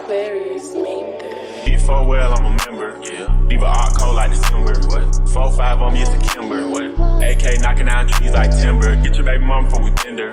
Aquarius made this. Before well, I'm a member. Yeah. Leave a art cold like December. What? 4-5 on me, it's a Kimber. What? AK knocking down trees like timber. Get your baby mama before we tender.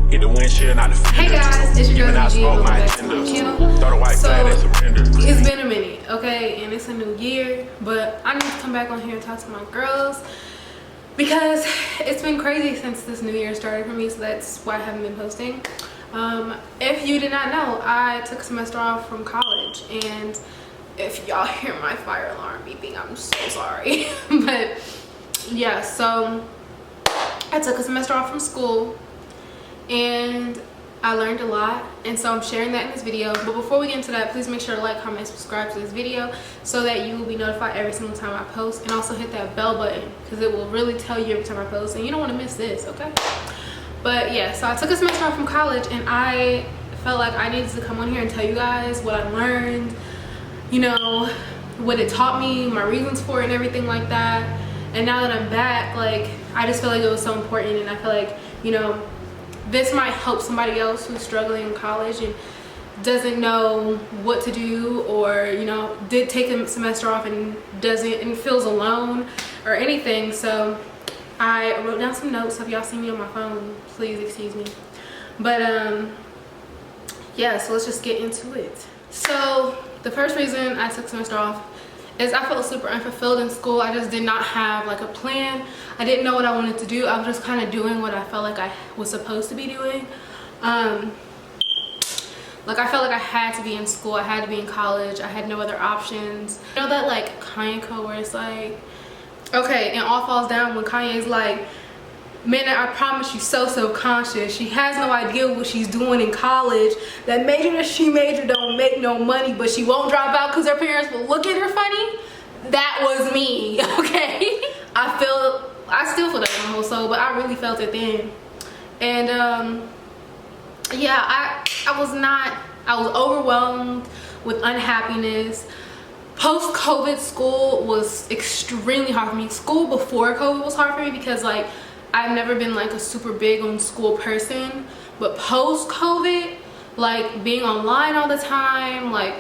Hit the windshield, not the fender. Hey guys, it's your girl BG. Welcome back to my channel. Start a white flag and surrender. It's been a minute, okay, and it's a new year, but I need to come back on here and talk to my girls because it's been crazy since this new year started for me, so that's why I haven't been posting. If you did not know, I took a semester off from college, and if y'all hear my fire alarm beeping, I'm so sorry. But yeah, so I took a semester off from school and I learned a lot, and so I'm sharing that in this video. But before we get into that, please make sure to like, comment, subscribe to this video so that you will be notified every single time I post, and also hit that bell button because it will really tell you every time I post, and you don't want to miss this, okay? But yeah, so I took a semester off from college, and I felt like I needed to come on here and tell you guys what I learned, you know, what it taught me, my reasons for it, and everything like that. And now that I'm back, like, I just feel like it was so important, and I feel like, you know, this might help somebody else who's struggling in college and doesn't know what to do, or, you know, did take a semester off and feels alone or anything. So I wrote down some notes. So if y'all see me on my phone, please excuse me. But yeah, so let's just get into it. So the first reason I took semester off is I felt super unfulfilled in school. I just did not have like a plan. I didn't know what I wanted to do. I was just kind of doing what I felt like I was supposed to be doing. Like, I felt like I had to be in school. I had to be in college. I had no other options. You know that like Kanye quote where it's like, okay, it all falls down when Kanye's like, man, I promise you, so self-conscious. She has no idea what she's doing in college. That major that she majored don't make no money, but she won't drop out because her parents will look at her funny. That was me, okay? I still feel that in my whole soul, but I really felt it then. And yeah, I was overwhelmed with unhappiness. Post-COVID school was extremely hard for me. School before COVID was hard for me because, like, I've never been like a super big on school person, but post-COVID, like, being online all the time, like,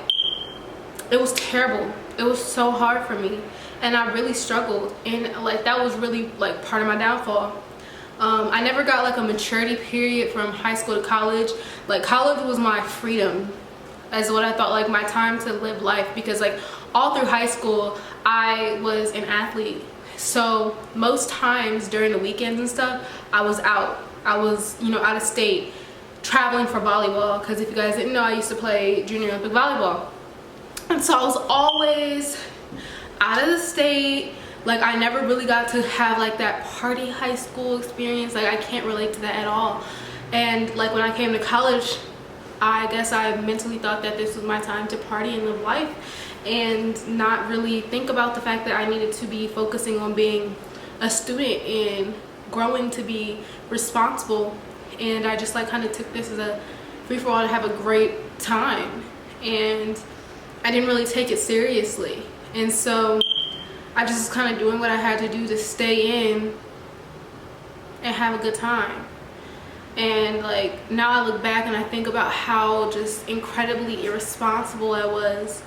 it was terrible. It was so hard for me, and I really struggled, and like that was really like part of my downfall. I never got like a maturity period from high school to college. Like, college was my freedom, as what I thought, like my time to live life, because like all through high school I was an athlete. So most times during the weekends and stuff, I was out. I was, you know, out of state, traveling for volleyball, because if you guys didn't know, I used to play junior Olympic volleyball. And so I was always out of the state. Like, I never really got to have like that party high school experience. Like, I can't relate to that at all. And like when I came to college, I guess I mentally thought that this was my time to party and live life, and not really think about the fact that I needed to be focusing on being a student and growing to be responsible. And I just like kind of took this as a free-for-all to have a great time, and I didn't really take it seriously. And so I just was kind of doing what I had to do to stay in and have a good time. And like now I look back and I think about how just incredibly irresponsible I was,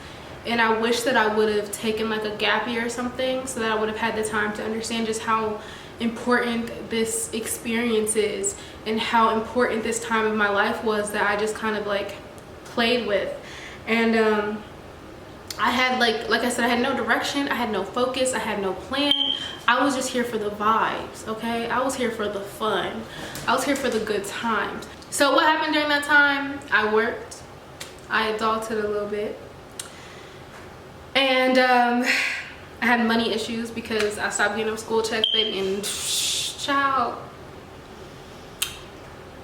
and I wish that I would have taken like a gap year or something, so that I would have had the time to understand just how important this experience is, and how important this time of my life was that I just kind of like played with. And I had like I said, I had no direction, I had no focus, I had no plan. I was just here for the vibes, okay? I was here for the fun. I was here for the good times. So what happened during that time? I worked. I adulted a little bit. And I had money issues because I stopped getting them school checks, baby, and child.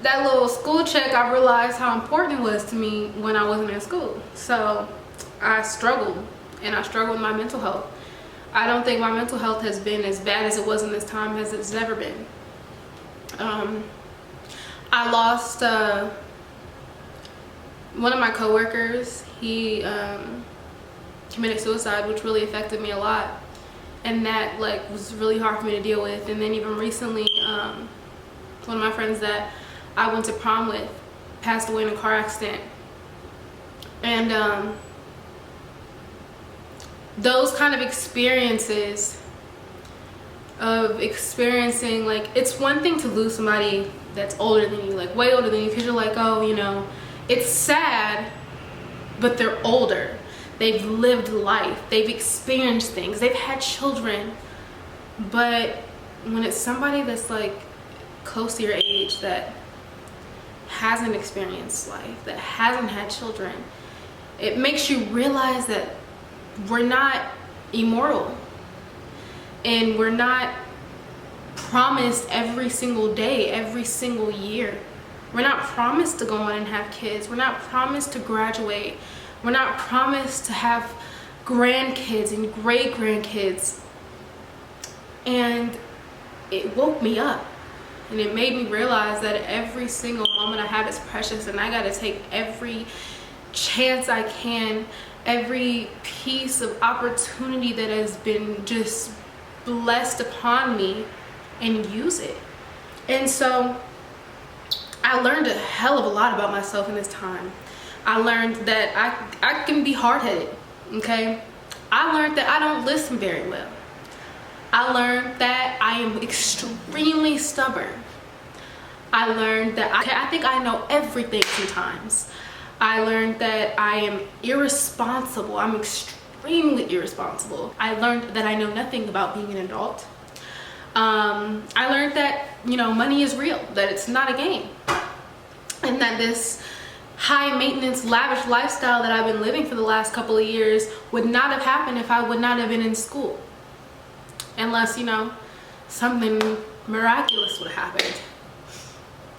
That little school check, I realized how important it was to me when I wasn't in school. So I struggled, and I struggled with my mental health. I don't think my mental health has been as bad as it was in this time as it's ever been. I lost one of my coworkers. He committed suicide, which really affected me a lot, and that like was really hard for me to deal with. And then even recently, one of my friends that I went to prom with passed away in a car accident. And those kind of experiences of experiencing, like, it's one thing to lose somebody that's older than you, like way older than you, because you're like, oh, you know, it's sad, but they're older, they've lived life, they've experienced things, they've had children. But when it's somebody that's like close to your age, that hasn't experienced life, that hasn't had children, it makes you realize that we're not immortal, and we're not promised every single day, every single year. We're not promised to go on and have kids. We're not promised to graduate. We're not promised to have grandkids and great grandkids. And it woke me up, and it made me realize that every single moment I have is precious, and I gotta take every chance I can, every piece of opportunity that has been just blessed upon me, and use it. And so I learned a hell of a lot about myself in this time. I learned that I can be hard-headed, okay? I learned that I don't listen very well. I learned that I am extremely stubborn. I learned that I think I know everything sometimes. I learned that I am irresponsible. I'm extremely irresponsible. I learned that I know nothing about being an adult. I learned that, you know, money is real, that it's not a game, and that this high maintenance, lavish lifestyle that I've been living for the last couple of years would not have happened if I would not have been in school, unless, you know, something miraculous would have happened.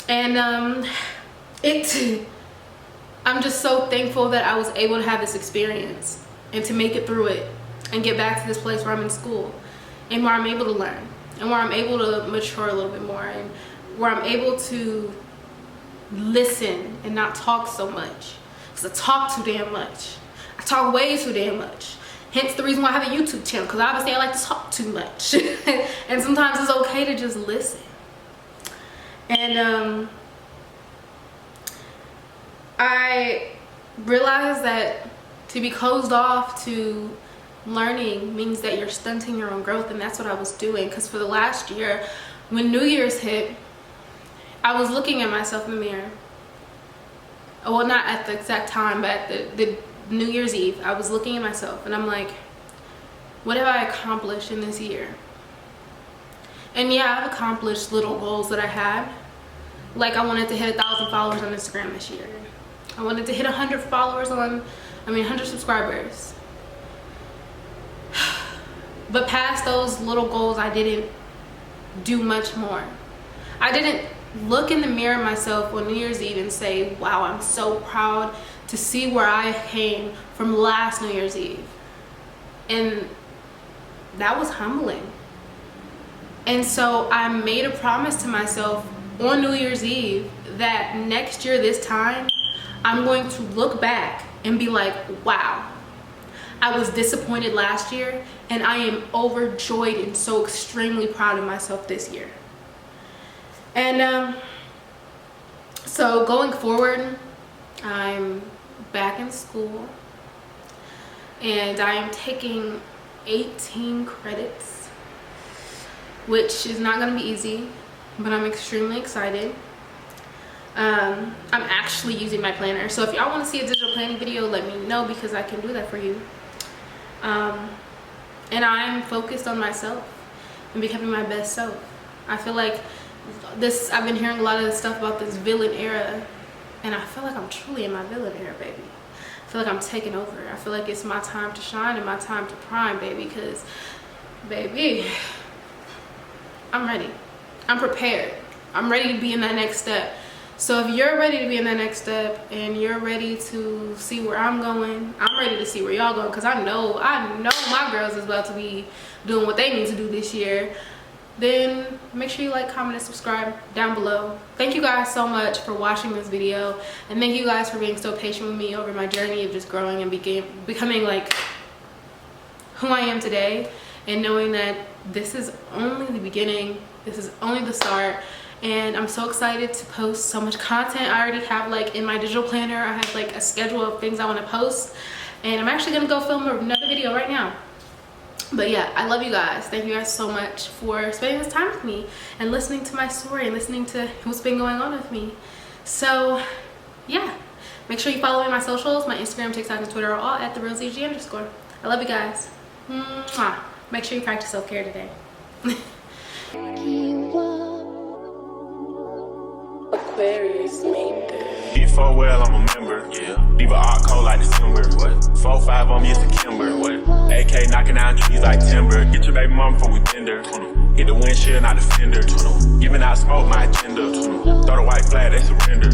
And I'm just so thankful that I was able to have this experience and to make it through it and get back to this place where I'm in school and where I'm able to learn and where I'm able to mature a little bit more and where I'm able to listen and not talk so much, because I talk too damn much. I talk way too damn much. Hence the reason why I have a YouTube channel, because obviously I like to talk too much. And sometimes it's okay to just listen. And I realized that to be closed off to learning means that you're stunting your own growth, and that's what I was doing. Because for the last year, when New Year's hit, I was looking at myself in the mirror. Well, not at the exact time, but at the New Year's Eve, I was looking at myself and I'm like, what have I accomplished in this year? And yeah, I've accomplished little goals that I had. Like, I wanted to hit 1,000 followers on Instagram this year. I wanted to hit 100 subscribers. But past those little goals, I didn't do much more. I didn't look in the mirror myself on New Year's Eve and say, wow, I'm so proud to see where I came from last New Year's Eve. And that was humbling. And so I made a promise to myself on New Year's Eve that next year this time, I'm going to look back and be like, wow, I was disappointed last year and I am overjoyed and so extremely proud of myself this year. And so going forward, I'm back in school and I am taking 18 credits, which is not going to be easy, but I'm extremely excited. I'm actually using my planner, so if y'all want to see a digital planning video, let me know, because I can do that for you. And I'm focused on myself and becoming my best self. I feel like I've been hearing a lot of this stuff about this villain era, and I feel like I'm truly in my villain era, baby. I feel like I'm taking over. I feel like it's my time to shine and my time to prime, baby, because, baby, I'm ready. I'm prepared. I'm ready to be in that next step. So if you're ready to be in that next step and you're ready to see where I'm going, I'm ready to see where y'all going, because I know my girls is about to be doing what they need to do this year. Then make sure you like, comment, and subscribe down below. Thank you guys so much for watching this video, and thank you guys for being so patient with me over my journey of just growing and becoming like who I am today, and knowing that this is only the beginning, this is only the start, and I'm so excited to post so much content. I already have like in my digital planner, I have like a schedule of things I want to post, and I'm actually gonna go film another video right now. But yeah, I love you guys. Thank you guys so much for spending this time with me and listening to my story and listening to what's been going on with me. So yeah, make sure you follow me on my socials. My Instagram, TikTok, and Twitter are all at @therealzg_. I love you guys. Mwah. Make sure you practice self-care today. Aquarius made this. Hit 4 well, I'm a member. Yeah. Leave a art cold like December. What? 4-5 on me, it's a Kimber. What? AK knocking down trees like timber. Get your baby mom before we tender. Hit the windshield, not the fender. Giving out smoke, my agenda. Throw the white flag, they surrender.